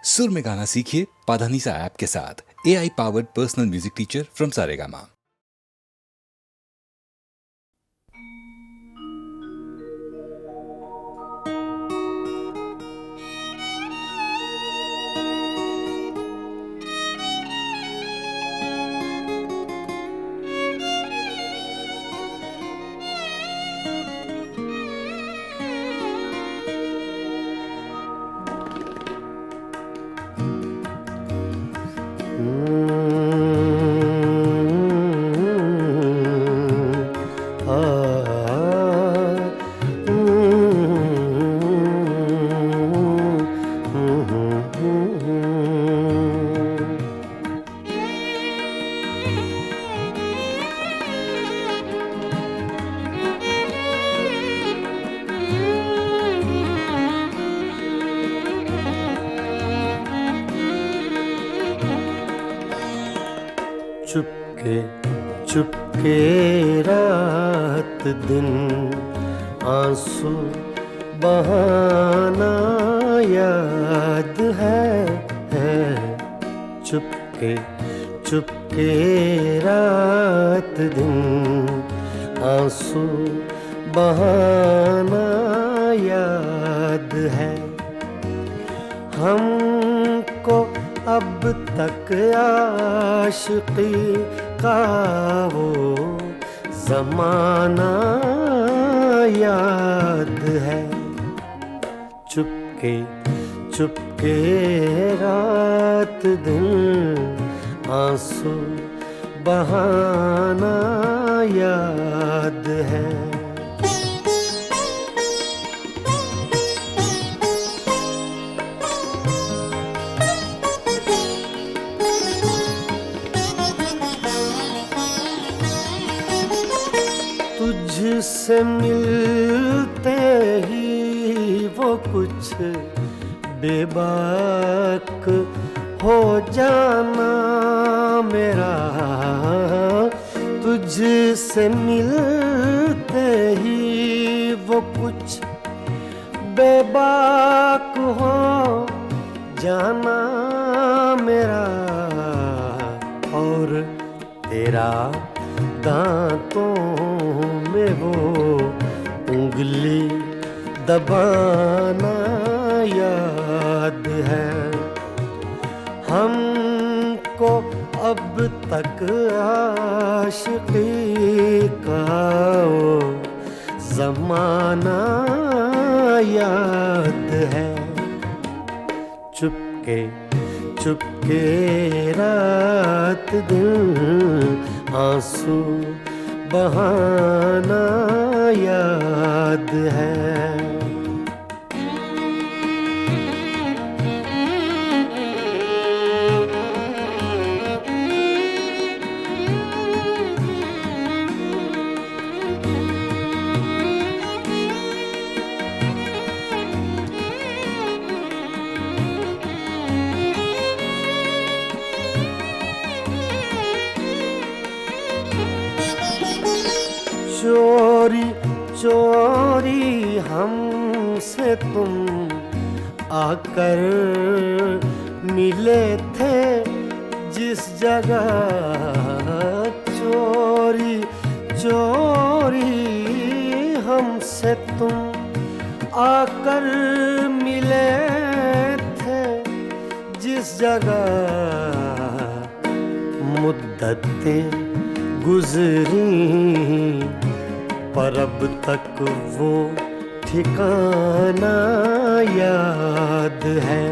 सुर में गाना सीखिए पाधानीसा ऐप के साथ। AI powered personal music teacher from Saregama. Chupke Chupke रात दिन आंसू बहाना याद है। चुपके चुपके रात दिन आंसू बहाना याद है। हमको अब तक आशिकी का वो ज़माना याद है। चुपके चुपके रात दिन आंसू बहाना याद है। तुझसे मिलते ही वो कुछ बेबाक हो जाना मेरा। तुझसे मिलते ही वो कुछ बेबाक हो जाना मेरा। और तेरा दांतों में वो उंगली दबाना याद है। हमको अब तक आशिकी का वो ज़माना याद है। चुपके चुपके रात दिन आंसू बहाना याद है। चोरी चोरी हमसे तुम आकर मिले थे जिस जगह। चोरी चोरी हमसे तुम आकर मिले थे जिस जगह। मुद्दतें गुजरी पर अब तक वो ठिकाना याद है।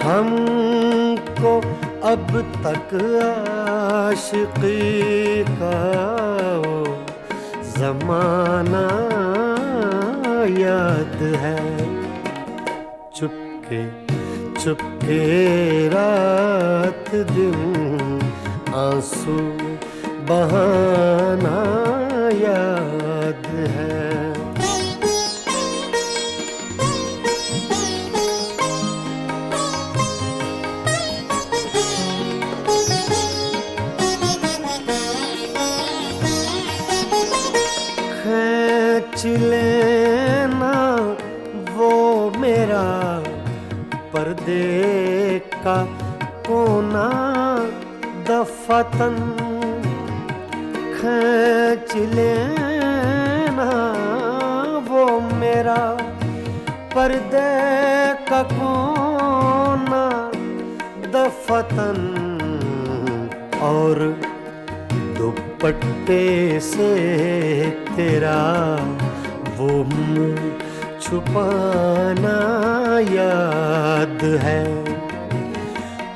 हमको अब तक आशिकी का वो ज़माना याद है। चुपके चुपके रात दिन आंसू बहाना याद है। खींच लेना वो मेरा पर्दे का कोना दफातन खींच लेना वो मेरा पर्दे का कोना दफातन और दुपट्टे से तेरा वो मुंह छुपाना याद है।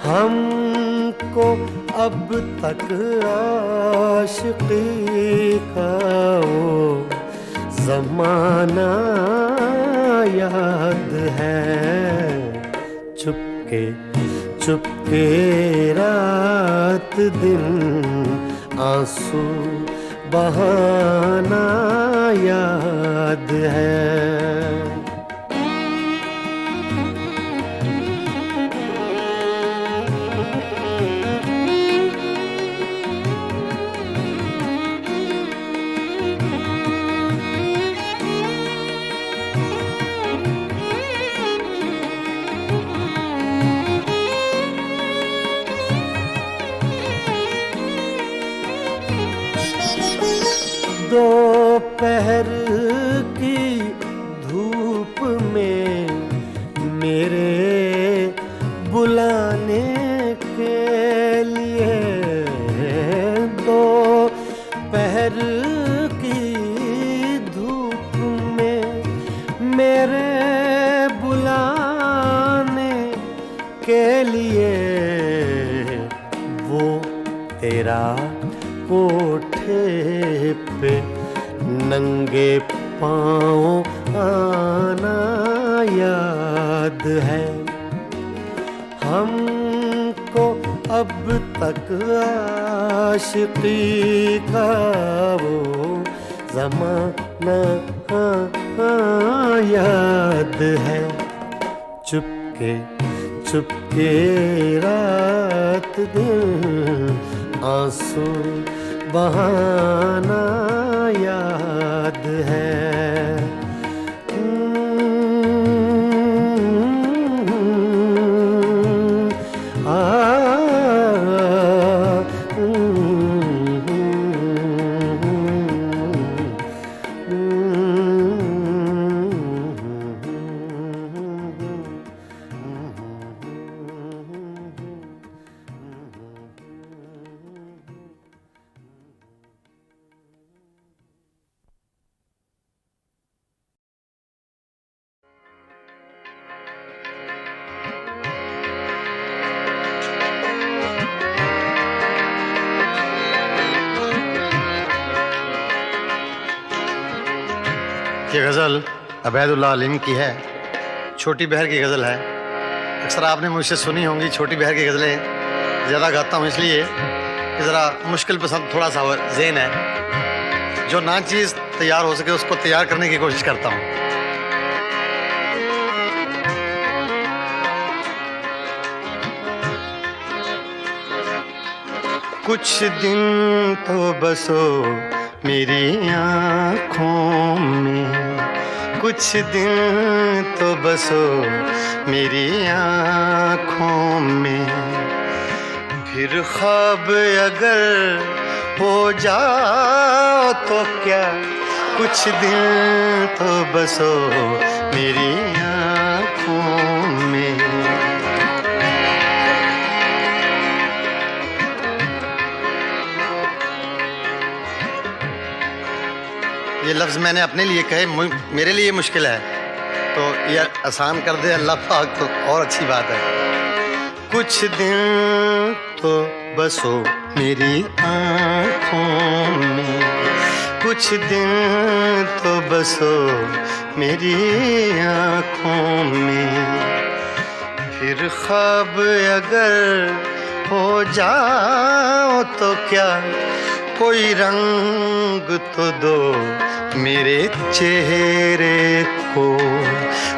हमको अब तक आशिकी का वो ज़माना याद है। चुपके चुपके रात दिन आंसू बहाना याद है। दोपहर की धूप में मेरे बुलाने के लिए, दोपहर की धूप में मेरे बुलाने के लिए वो तेरा कोठे पे नंगे पाँव आना याद है। हमको अब तक आशिकी का वो ज़माना याद है। चुपके चुपके रात दिन आंसू बहाना याद है। ये गज़ल अबैदुल्लाह अलीम की है, छोटी बहर की गज़ल है। अक्सर आपने मुझसे सुनी होंगी, छोटी बहर की गज़लें ज़्यादा गाता हूँ इसलिए कि ज़रा मुश्किल पसंद थोड़ा सा ज़हन है। जो ना चीज़ तैयार हो सके उसको तैयार करने की कोशिश करता हूँ। कुछ दिन तो बसो मेरी आँखों में, कुछ दिन तो बसो मेरी आँखों में, फिर ख्वाब अगर हो जाओ तो क्या, कुछ दिन तो बसो मेरी आँखों में। ये लफ्ज़ मैंने अपने लिए कहे, मेरे लिए मुश्किल है तो ये आसान कर दे अल्लाह पाक तो और अच्छी बात है। कुछ दिन तो बसो मेरी आँखों में, कुछ दिन तो बसो मेरी आँखों में, फिर ख्वाब अगर हो जाओ तो क्या, कोई रंग तो दो मेरे चेहरे को,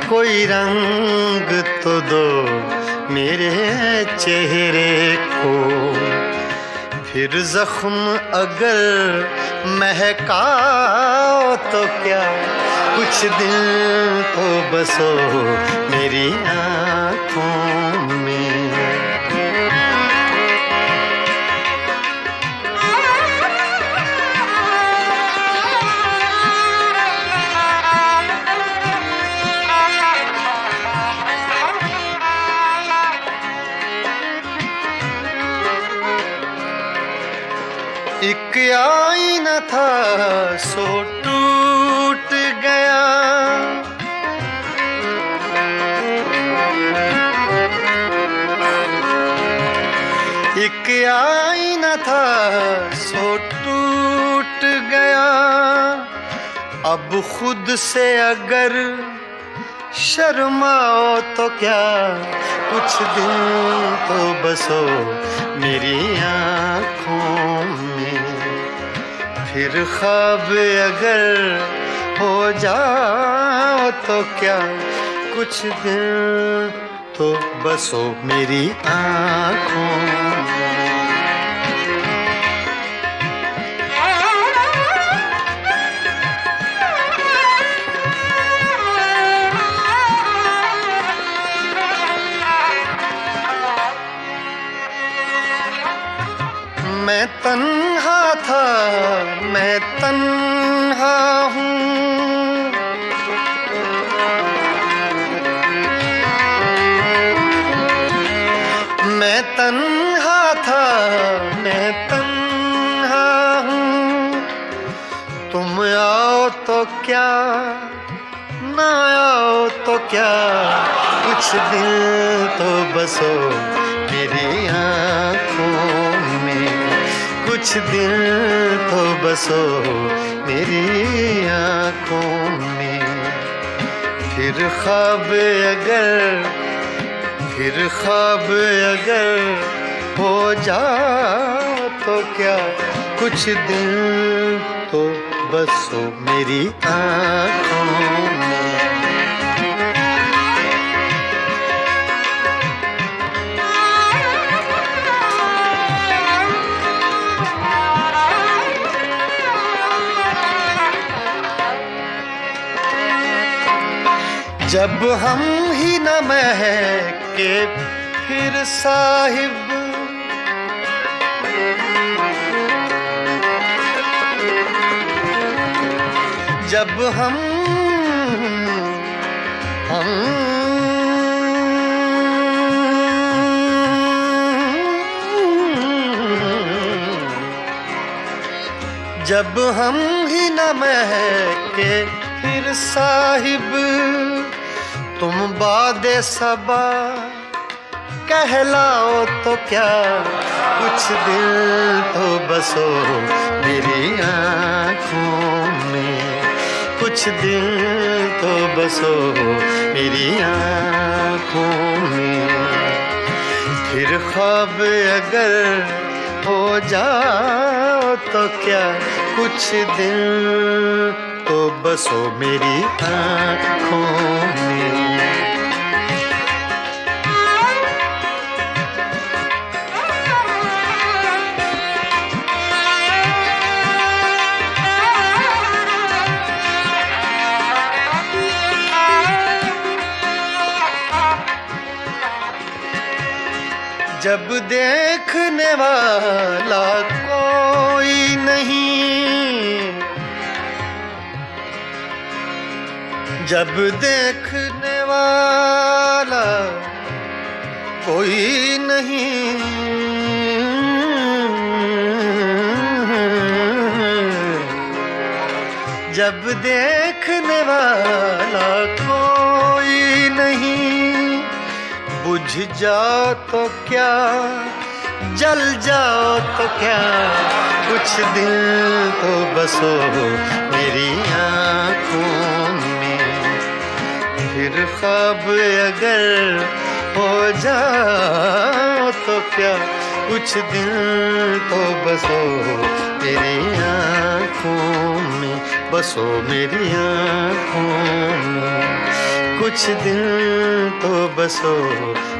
कोई रंग तो दो मेरे चेहरे को, फिर जख्म अगर महकाओ तो क्या, कुछ दिन तो बसो मेरी आँख आँखों में। एक आईना था सो टूट गया, एक आईना था सो टूट गया। अब खुद से अगर शर्माओ तो क्या, कुछ दिन तो बसो मेरी आँखों में। फिर ख्वाब अगर हो जाओ तो क्या, कुछ दिन तो बसो मेरी आँखों में। मैं तन्हा था, मैं तन्हा हूँ, मैं तन्हा था, मैं तन्हा हूँ। तुम आओ तो क्या, ना आओ तो क्या, कुछ दिन तो बसो मेरी आँखों में। कुछ दिन तो बसो मेरी आँखों में। फिर ख्वाब अगर हो जाओ तो क्या, कुछ दिन तो बसो मेरी आँखों में। जब हम ही न महके फिर साहिब, जब हम जब हम ही न महके फिर साहिब। तुम बादे सबा कहलाओ तो क्या, कुछ दिल तो बसो मेरी आँखों में। कुछ दिल तो बसो मेरी आँखों में। फिर ख्वाब अगर हो जाओ तो क्या, कुछ दिन तो बसो मेरी आँखों में। जब देखने वाला कोई नहीं, जब देखने वाला कोई नहीं, जब देखने वाला कोई नहीं। बुझ जाओ तो क्या, जल जाओ तो क्या, कुछ दिन तो बसो मेरी आँखों में। फिर ख्वाब अगर हो जाओ तो क्या, कुछ दिन तो बसो मेरी आँखों में। बसो मेरी आँखों में। कुछ दिन तो बसो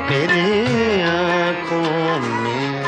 मेरी आँखों में।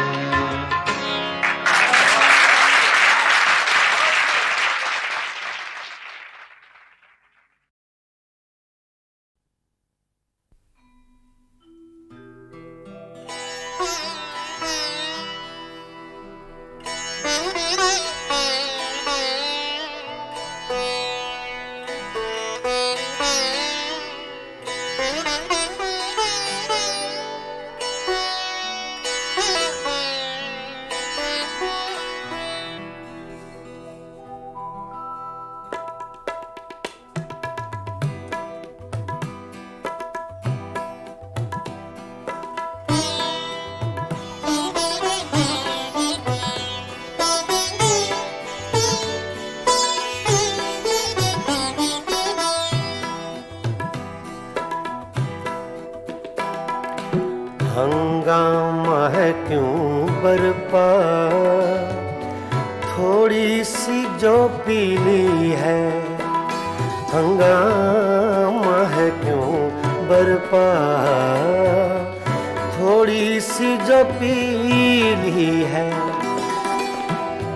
हंगामा है क्यों बरपा, थोड़ी सी जो पीली है। हंगामा है क्यों बरपा, थोड़ी सी जो पीली है।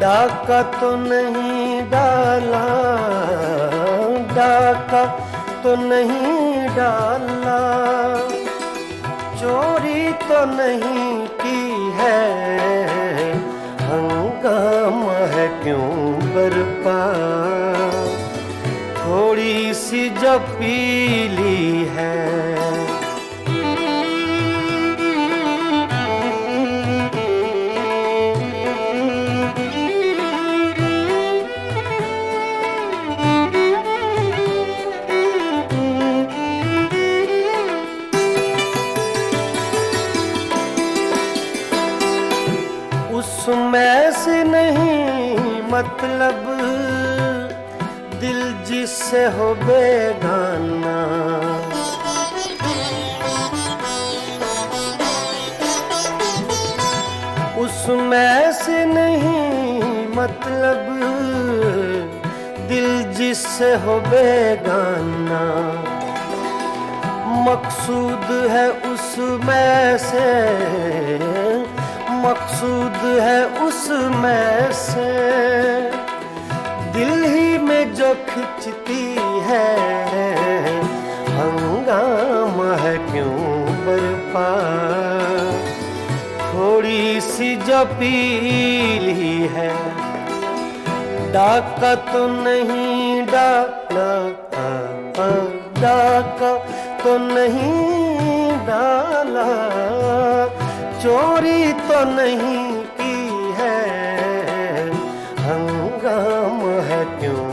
डाका तो नहीं डाला, डाका तो नहीं डाला, चोरी तो नहीं की है। हंगामा है क्यों बरपा, थोड़ी सी जो पीली है। उसमें से नहीं मतलब दिल जिससे हो बेगाना। उसमें से नहीं मतलब दिल जिससे हो बेगाना। मकसूद है उसमें से, मकसूद है उसमें से, दिल ही में जो खिंचती है। हंगामा है क्यों बरपा, थोड़ी सी जो पीली है। डाका तो नहीं डाला, डाका तो नहीं डाला, चोरी तो नहीं की है। हंगामा है क्यों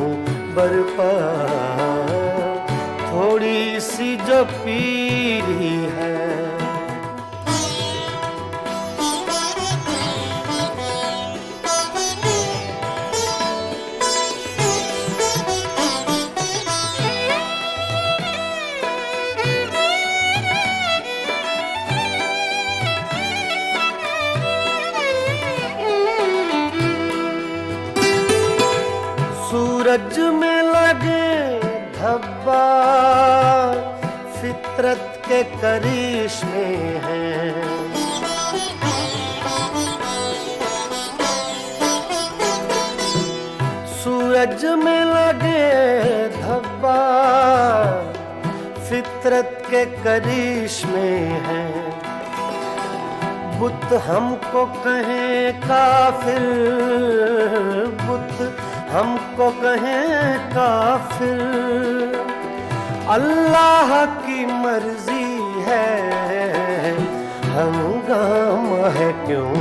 बरपा, थोड़ी सी जो पीली है। सूरज में लगे धब्बा फितरत के करिश्मे हैं। सूरज में लगे धब्बा फितरत के करिश्मे हैं। बुत हमको कहें काफिर, बुत हमको कहें काफिर, अल्लाह की मर्जी है। हंगामा है क्यों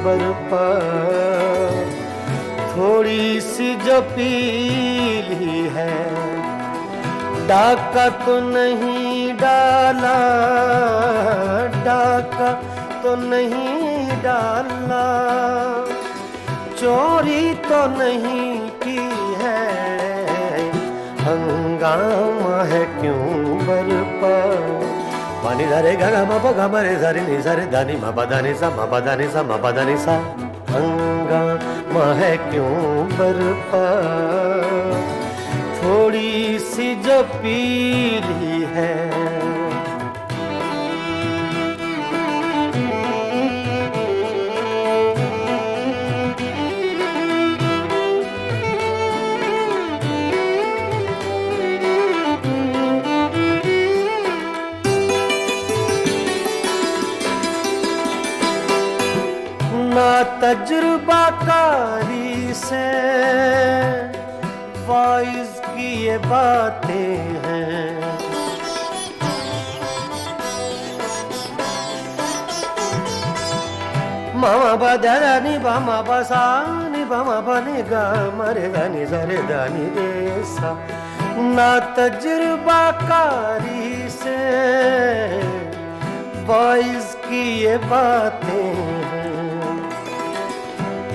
बरपा, थोड़ी सी जो पीली है। डाका तो नहीं डाला, डाका तो नहीं डाला, चोरी तो नहीं की है। हंगामा है क्यों बरपा। पानी धरे गा मा पा गा मा रे सा रे नि सा रे धा नि मा पा धा नि सा मा पा धा नि सा मा पा धा नि सा। हंगामा है क्यों बरपा, थोड़ी सी जो पीली है। ना तजुर्बाकारी से वाइज की ये बातें हैं। मामा बा दा नि बा मा बा सा नि बा मा बा नि गा मा रे दा नि सा रे दा नि रे सा। ना तजुर्बाकारी से वाइज की ये बातें हैं।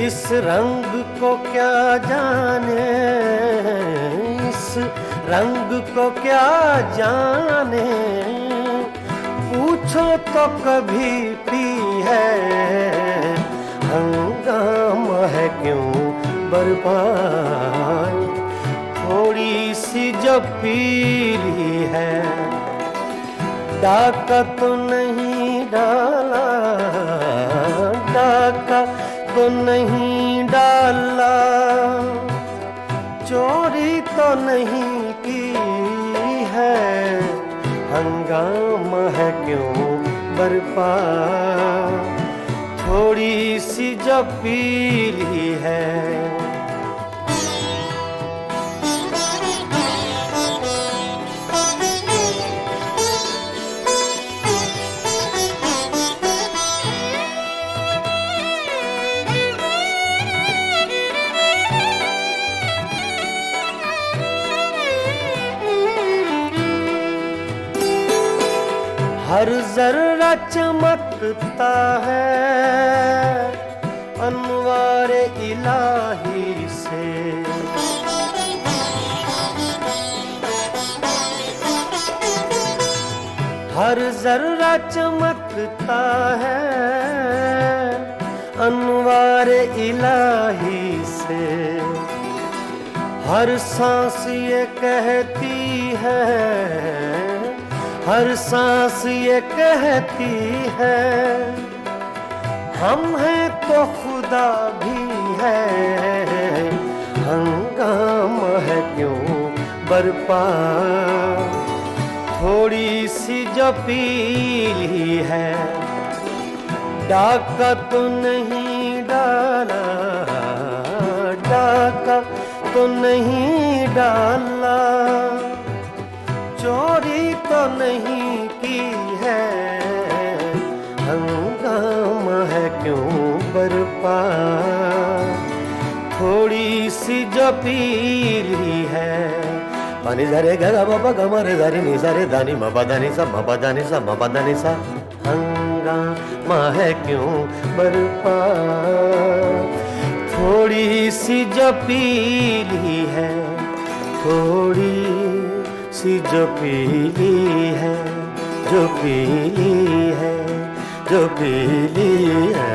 इस रंग को क्या जाने, रंग को क्या जाने, पूछ पूछो तो कभी पी है, हंगामा है क्यों बर्बाद, थोड़ी सी जो पीली है, डाका तो नहीं डाला, डाका तो नहीं डाला, चोरी तो नहीं की है, हंगामा है क्यों बर्बाद, थोड़ी सी जो पीली है। हर जर्रा चमकता है अनवारे इलाही से, हर जर्रा चमकता है अनवारे इलाही से, हर सांस ये कहती है, हर सांस ये कहती है, हम हैं तो खुदा भी है, हंगामा है क्यों बर्पा, थोड़ी सी जो पीली है, डाका तो नहीं डाला, डाका तो नहीं डाला, चोरी तो नहीं की है, हंगामा है क्यों बर्पा, थोड़ी सी जो पीली है। पानी झरे गा बाबा गमरे धरी नि सारे दानी मबा दानी सा मबा दानी सा मबा दानी सा, हंगामा है क्यों बर्पा, थोड़ी सी जो पीली है, थोड़ी सी जो पीली है, जो पीली है, जो पीली है।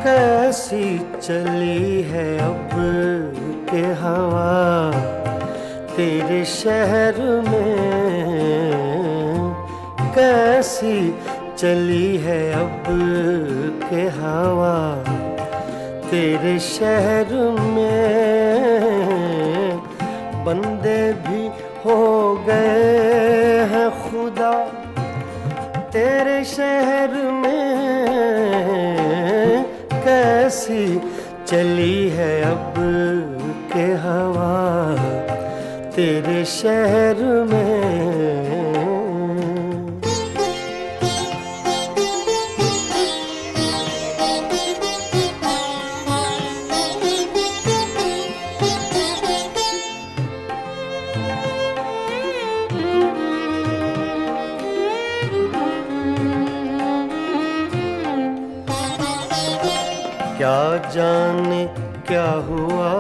कैसी चली है अब के हवा तेरे शहर में, कैसी चली है अब के हवा तेरे शहर में, बंदे भी हो गए हैं खुदा तेरे शहर में, कैसी चली है अब के हवा तेरे शहर में। क्या जाने क्या हुआ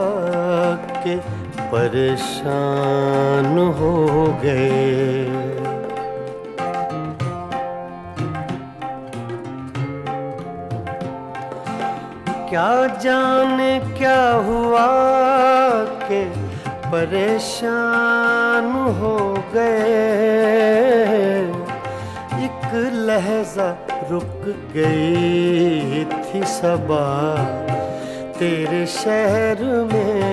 कि परेशान हो गए, क्या जाने क्या हुआ कि परेशान हो गए, एक लहजा रुक गई थी सबा तेरे शहर में,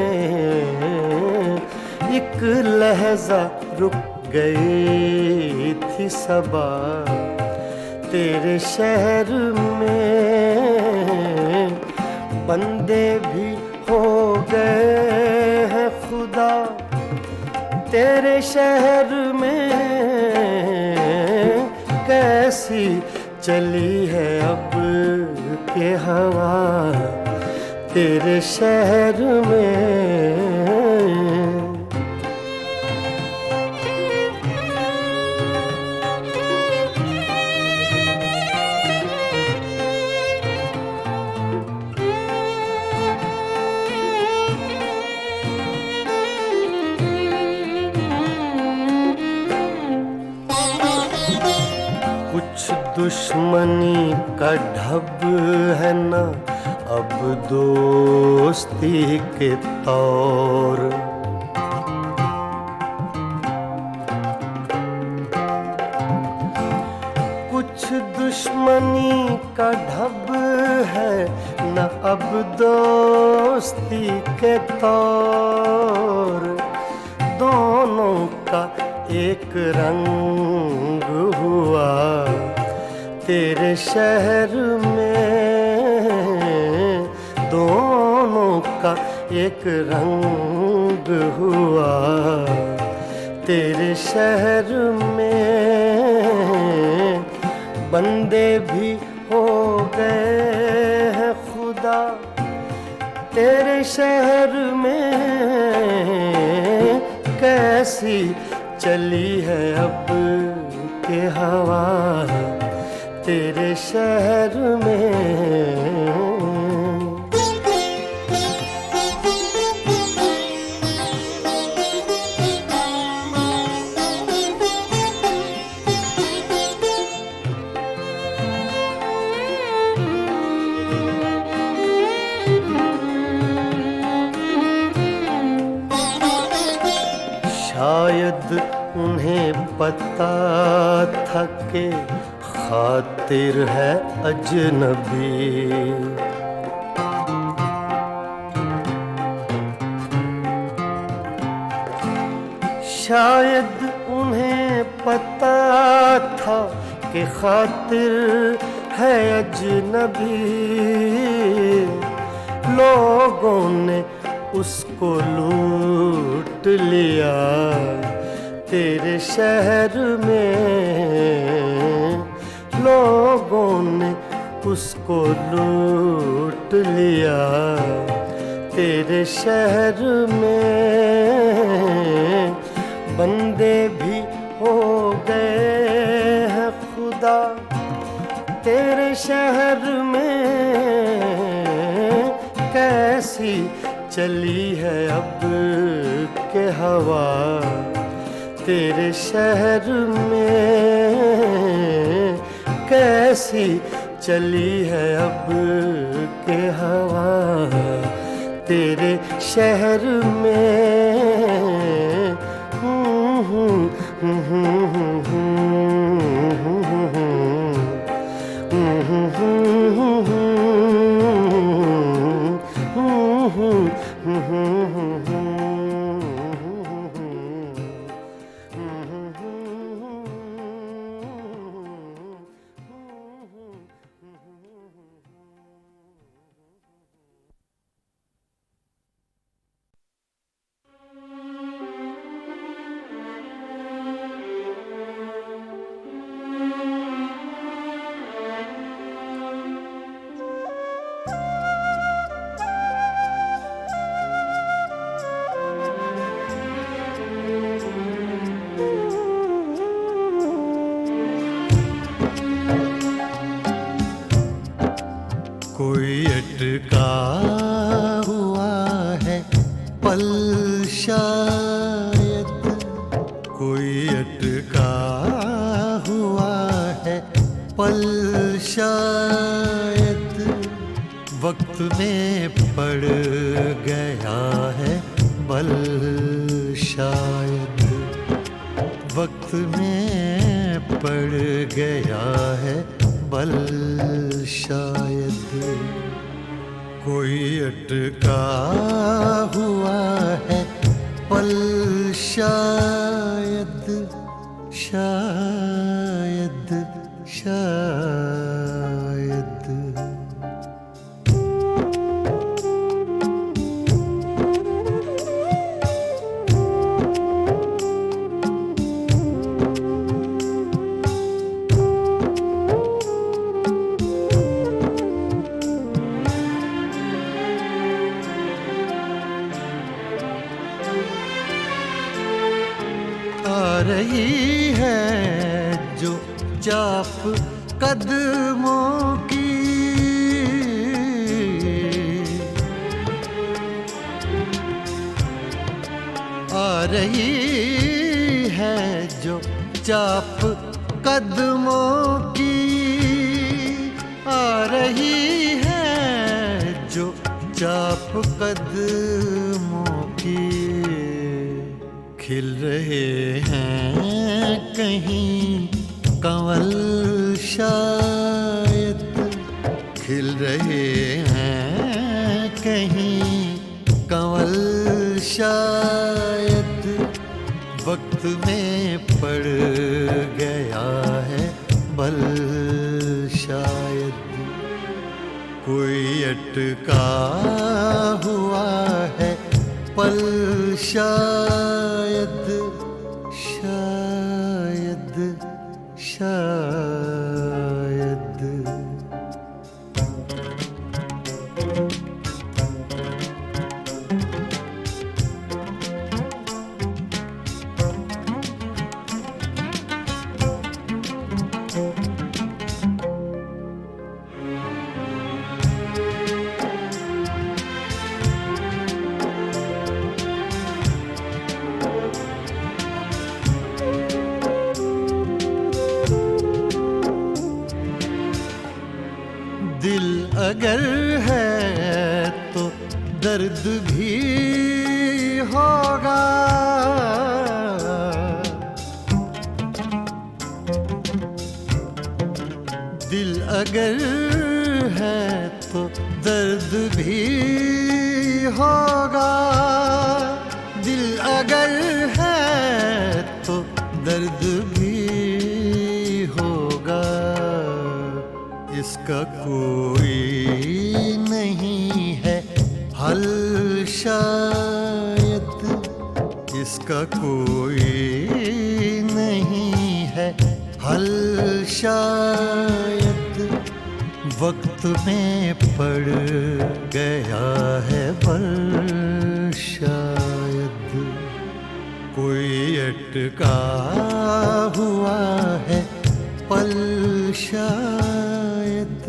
एक लहजा रुक गई थी सबा तेरे शहर में, बंदे भी हो गए हैं खुदा तेरे शहर में। कैसी चली है अब के हवा तेरे शहर में। कुछ दुश्मनी का ढब है ना अब दोस्ती के तौर। कुछ दुश्मनी का ढब है ना अब दोस्ती के तौर। दोनों का एक रंग हुआ तेरे शहर में। दोनों का एक रंग हुआ तेरे शहर में। बंदे भी हो गए हैं खुदा तेरे शहर में। कैसी चली है अब के हवा तेरे शहर में। शायद उन्हें पता था कि खातिर है अजनबी। शायद उन्हें पता था कि खातिर है अजनबी। लोगों ने उसको लूट लिया तेरे शहर में। लोगों ने उसको लूट लिया तेरे शहर में। बंदे भी हो गए हैं खुदा तेरे शहर में। कैसी चली है अब के हवा तेरे शहर में। कैसी चली है अब के हवा तेरे शहर में। कोई अटका हुआ है पल शायद। कोई अटका हुआ है पल शायद। वक्त में पड़ गया है बल शायद। वक्त में पड़ गया है बल शायद। कोई अटका हुआ है पल शायद। शायद शायद आ रही है जो चाप कदमों की, आ रही है जो चाप कदमों की, आ रही है जो चाप कदमों की। खिल रहे हैं कहीं कंवल शायद, खिल रहे हैं कहीं कंवल शायद। वक्त में पड़ गया है बल शायद, कोई अटका हुआ है पल शायद शायद शायद। दिल अगर है तो दर्द भी होगा, दिल अगर है तो दर्द भी होगा, दिल अगर है तो दर्द भी होगा। इसका कोई नहीं है हल शायद, इसका कोई नहीं है हल शायद। वक्त में पड़ गया है बल शायद, कोई अटका हुआ है पल शायद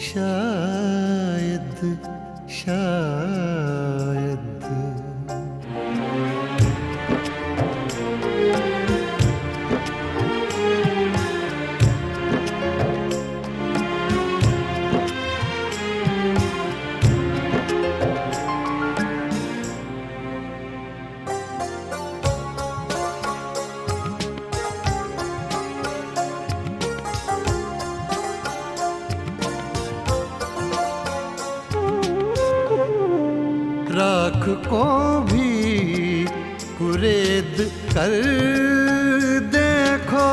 शायद शायद। राख को भी कुरेद कर देखो,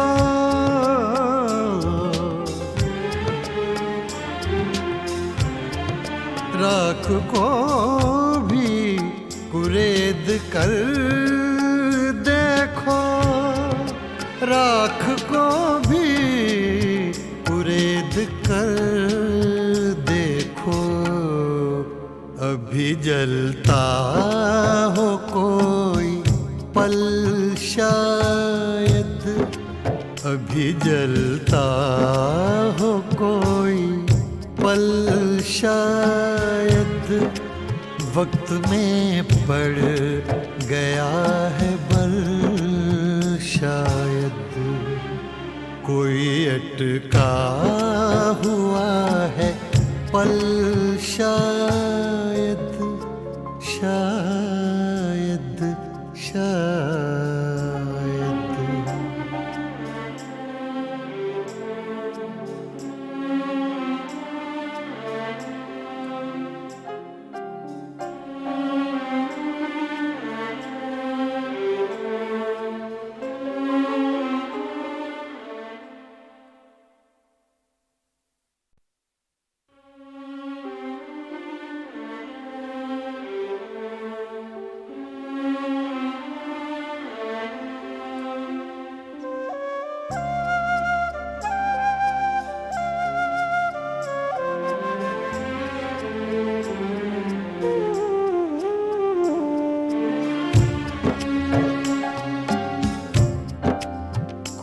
राख को भी कुरेद कर देखो, राख को भी कुरेद कर देखो। अभी जलता हो कोई पल शायद, अभी जलता हो कोई पल शायद। वक्त में पड़ गया है बल शायद, कोई अटका हुआ है पल शायद शायद शायद।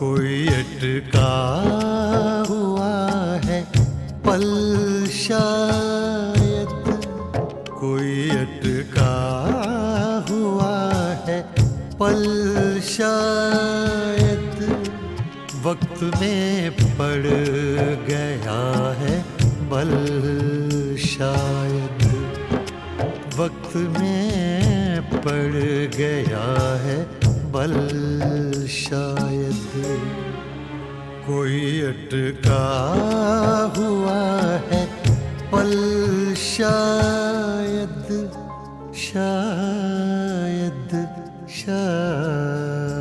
कोई अटका हुआ है पल शायद, कोई अटका हुआ है पल शायद, वक्त में पड़ गया है बल शायद, वक्त में पड़ गया है बल शायद, कोई अटका हुआ है पल शायद, शायद शायद।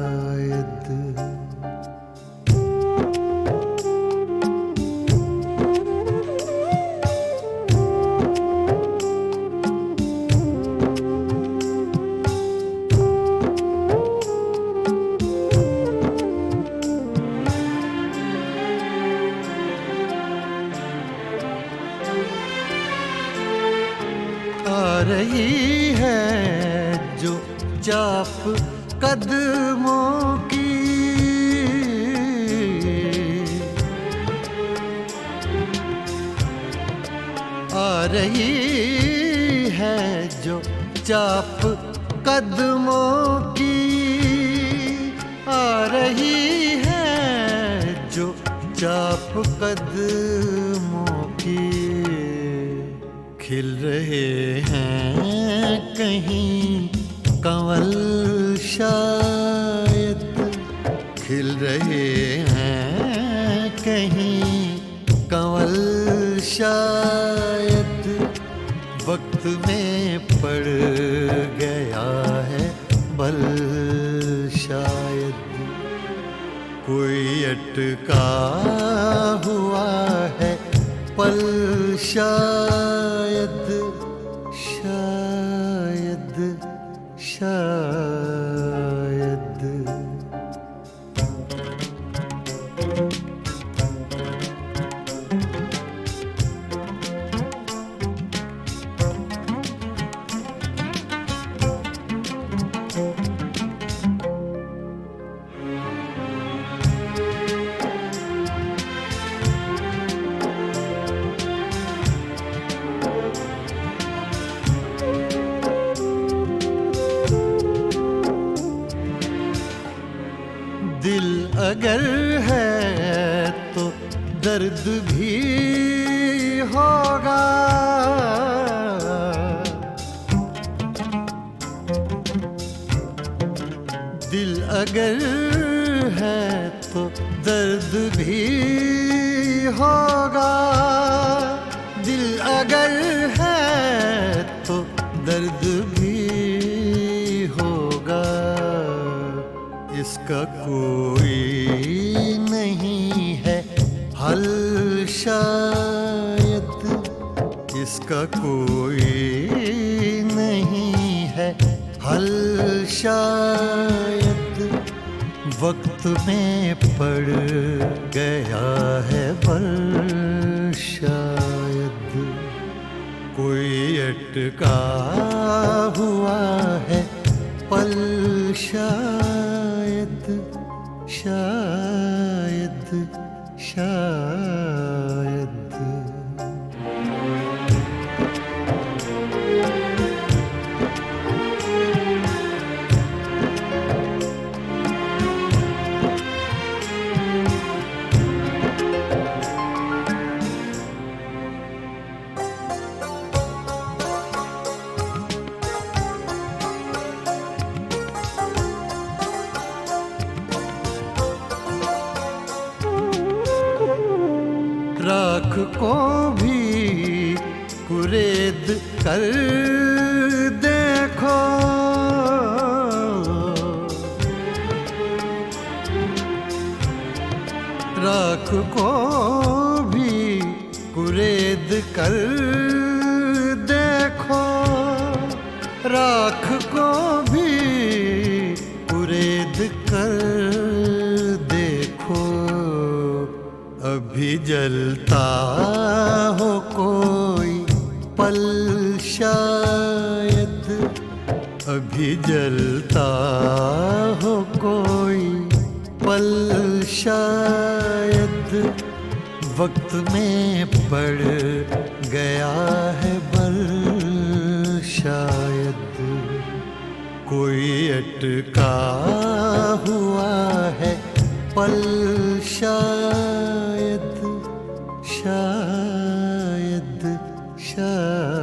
आ रही है जो चाप कदमों की, आ रही है जो चाप कदमों की, आ रही है जो चाप कदमों की, खिल रहे हैं कहीं कंवल शायद, खिल रहे हैं कहीं कंवल शायद, वक्त में पड़ गया है बल शायद, कोई अटका हुआ है पल शायद, शायद शायद। दिल अगर है तो दर्द भी होगा, दिल अगर है तो दर्द भी होगा, दिल अगर है तो दर्द भी होगा, इसका कोई नहीं है हल शायद, इसका कोई नहीं है हल शायद, वक्त में पड़ गया है बल शायद, कोई अटका हुआ है पल शायद, शायद शायद। राख को भी कुरेद कर देखो, राख को भी कुरेद कर देखो, राख को भी कुरेद कर देखो, अभी जलता हो कोई पल शायद, अभी जलता हो कोई पल शायद वक्त में पड़ गया है बल, शायद कोई अटका हुआ है पल, शायद शायद शायद।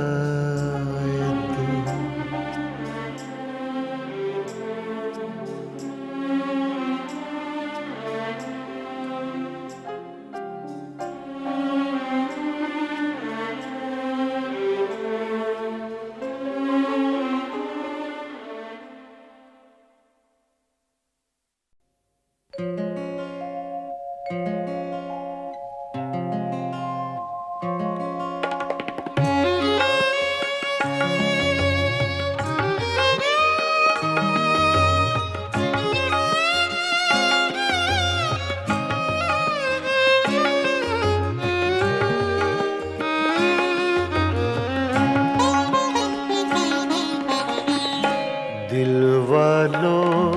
दिल वालों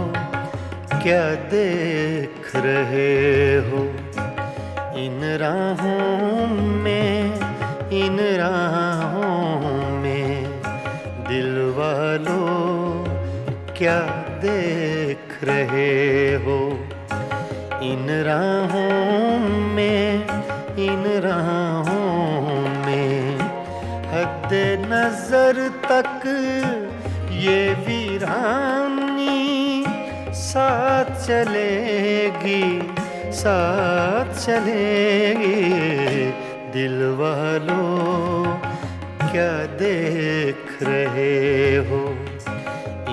क्या देख रहे हो इन राहों में, इन राहों में। दिल वालों क्या देख रहे हो इन राहों में, इन राहों में। हद नजर तक ये वीरानी साथ चलेगी, साथ चलेगी। दिल वालों क्या देख रहे हो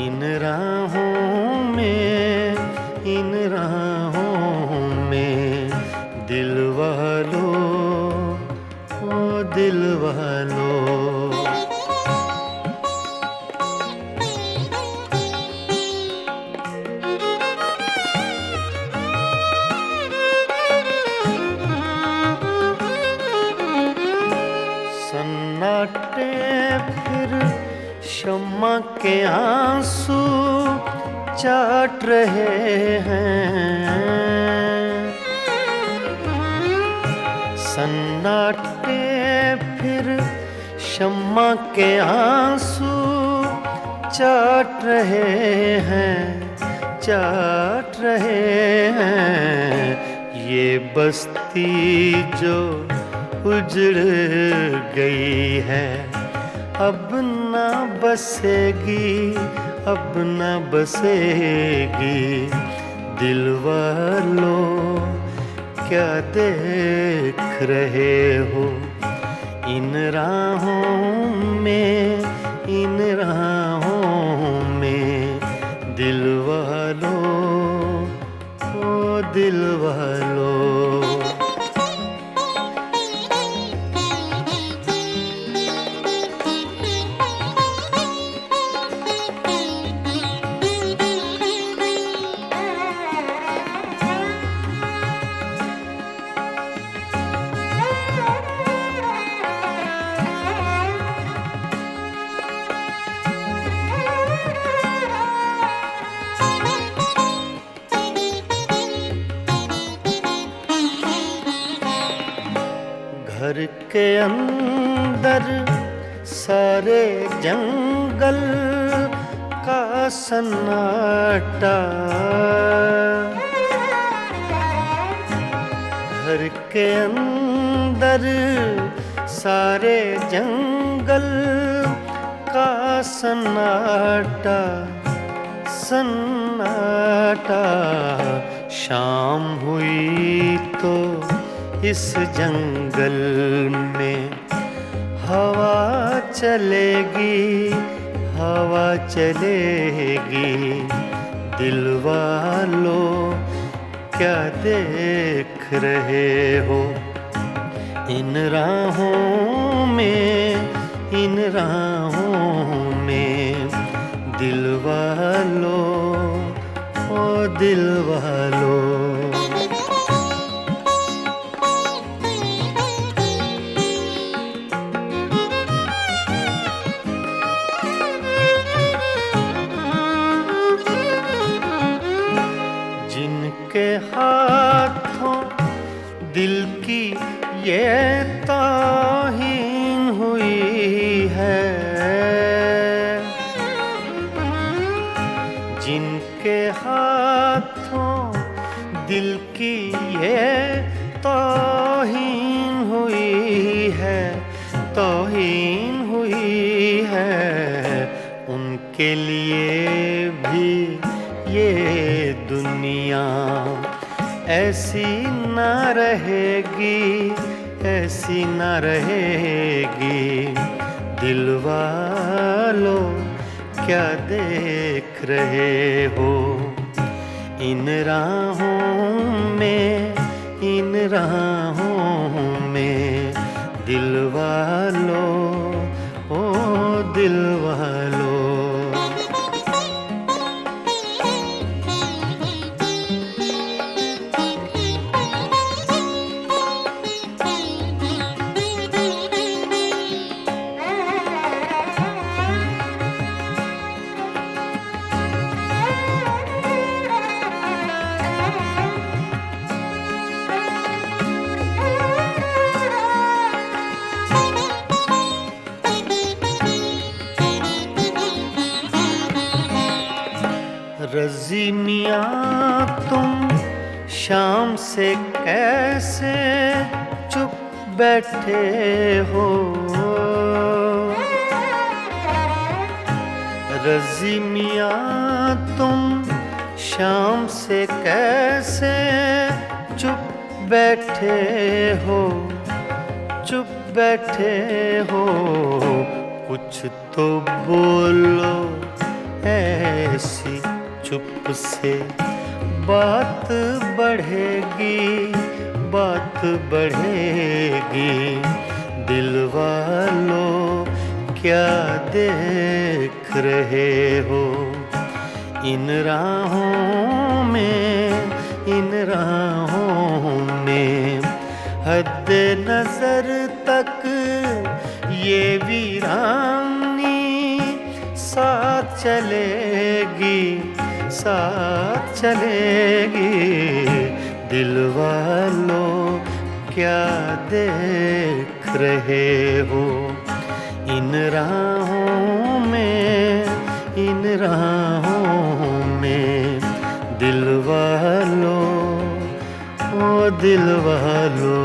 इन राहों में, इन राहों में। दिल वालों, ओ दिल वालों। सन्नाटे फिर शम्मा के आंसू चाट रहे हैं। सन्नाटे फिर शम्मा के आंसू चाट रहे हैं, चाट रहे हैं। ये बस्ती जो उजड़ गई है अब ना बसेगी, अब ना बसेगी। दिल वालों क्या देख रहे हो इन राहों में, इन राहों में। दिल वालों, ओ दिल वालों। घर के अंदर सारे जंगल का सन्नाटा, घर के अंदर सारे जंगल का सन्नाटा, सन्नाटा। शाम हुई तो इस जंगल में हवा चलेगी, हवा चलेगी। दिल वालों क्या देख रहे हो इन राहों में, इन राहों में। दिल वालों, ओ दिल वालों। जिनके हाथ हाथों दिल की ये तौहीन हुई है, जिनके हाथों दिल की ये तौहीन हुई है, तौहीन हुई है, उनके लिए भी ये दुनिया ऐसी ना रहेगी, ऐसी ना रहेगी। दिल वालों क्या देख रहे हो इन राहों में, इन राहों में। दिल वालों, ओ दिल वालों। रज़ी मियाँ तुम शाम से कैसे चुप बैठे हो, रज़ी मियाँ तुम शाम से कैसे चुप बैठे हो, चुप बैठे हो। कुछ तो बोलो ऐसी चुप से बात बढ़ेगी, बात बढ़ेगी। दिल वालों क्या देख रहे हो इन राहों में, इन राहों में। हद नजर तक ये वीरानी साथ चलेगी, साथ चलेगी। दिल वालों क्या देख रहे हो इन राहों में, इन राहों में। दिल वालों, ओ दिल वालों।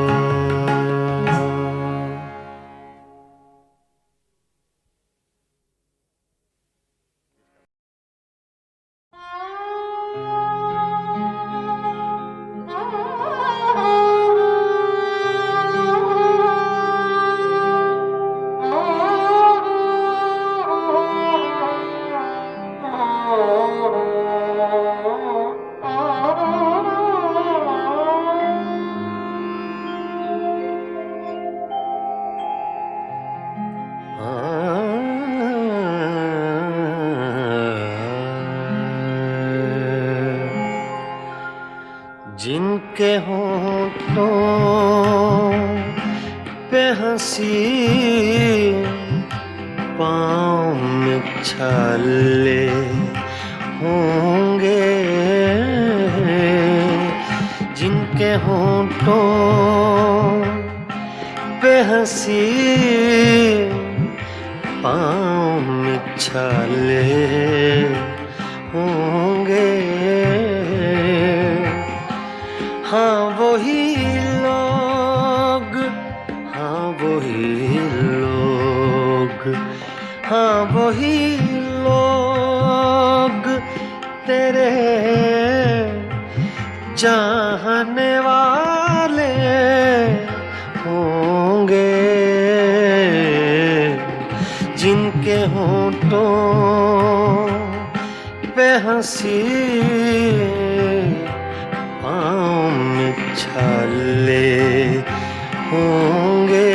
जिनके होठों पे हंसी, पाँव में छाले होंगे, जिनके होठों पे हंसी, पाँव में छाले होंगे। हाँ वही लोग, हाँ वही लोग, हाँ वही लोग तेरे चाहने वाले होंगे, जिनके होठों पे हंसी, पाँव में छाले होंगे।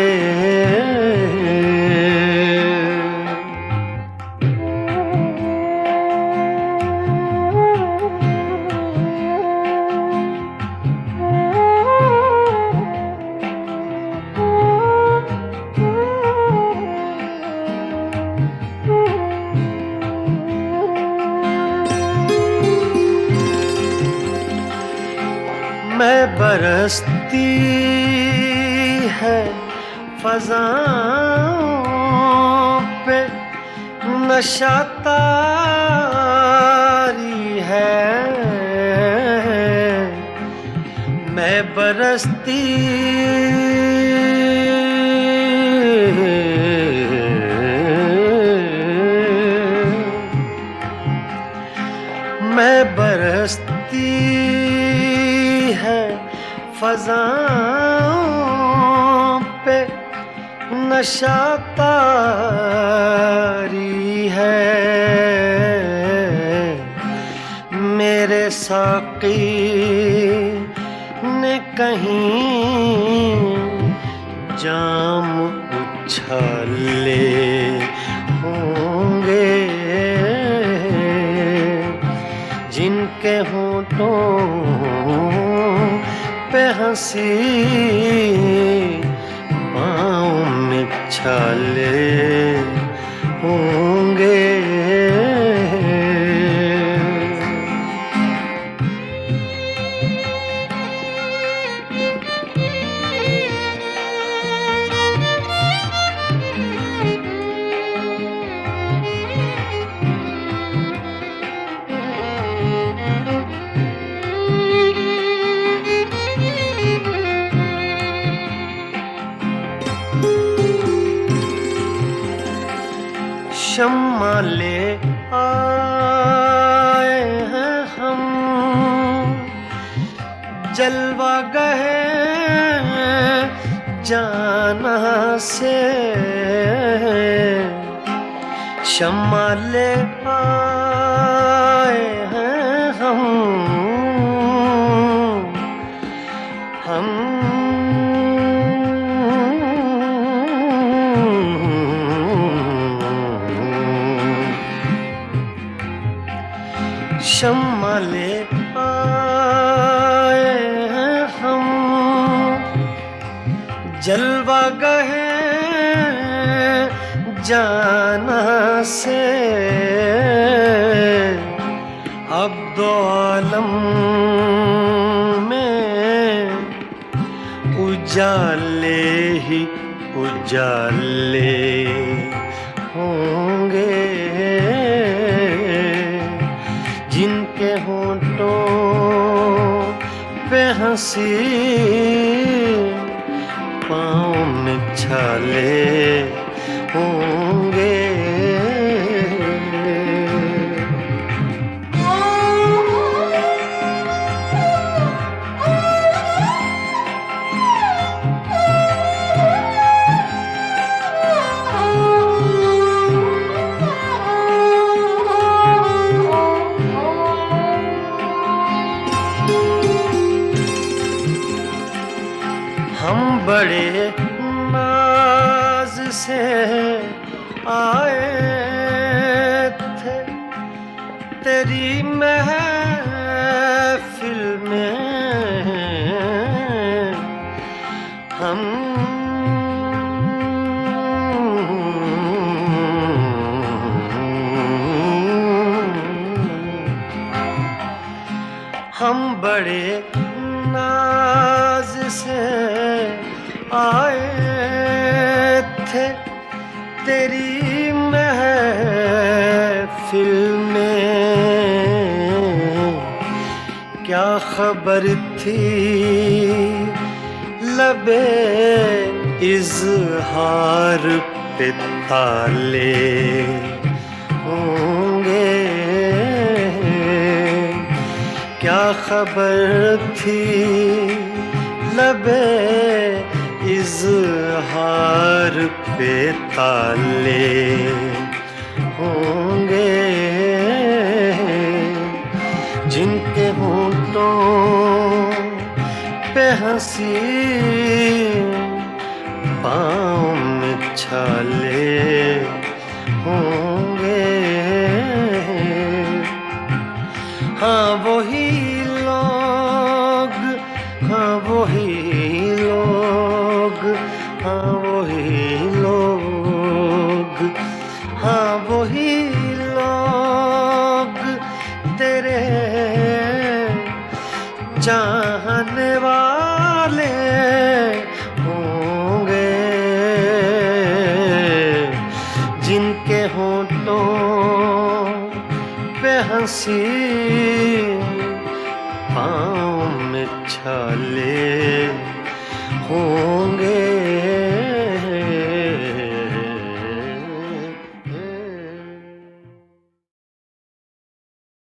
मैं बरसती है फज़ाओं पे नशा तारी है, मैं बरसती मैं बरसती है फज़ाओं पे नशा तारी है, मेरे साक़ी ने कहीं जाम उछाले होंगे, जिनके होठों पे हंसी पाँव में छाले होंगे। शम्मा ले आए हैं हम, जलवा गए जाना से, शम्मा ले आए हैं हम शम्मा ले आए हैं हम, जलवा गए जाना से, अब दो आलम में उजाले ही उजाले होंगे, जिनके होठों पे हंसी पाँव में छाले होंगे। हम बड़े नाज से आए थे तेरी महफिल में, हम बड़े नाज से आए थे तेरी महफिल में, क्या खबर थी लबे इज़हार पे ताले होंगे, क्या खबर थी लबे इज़हार पे ताले होंगे, जिनके होठों पे हंसी पाँव में छाले होंगे। हाँ वही लोग, हाँ वही लोग, हाँ वही लोग, हाँ वही लोग तेरे चाहने सी पाँव में छाले होंगे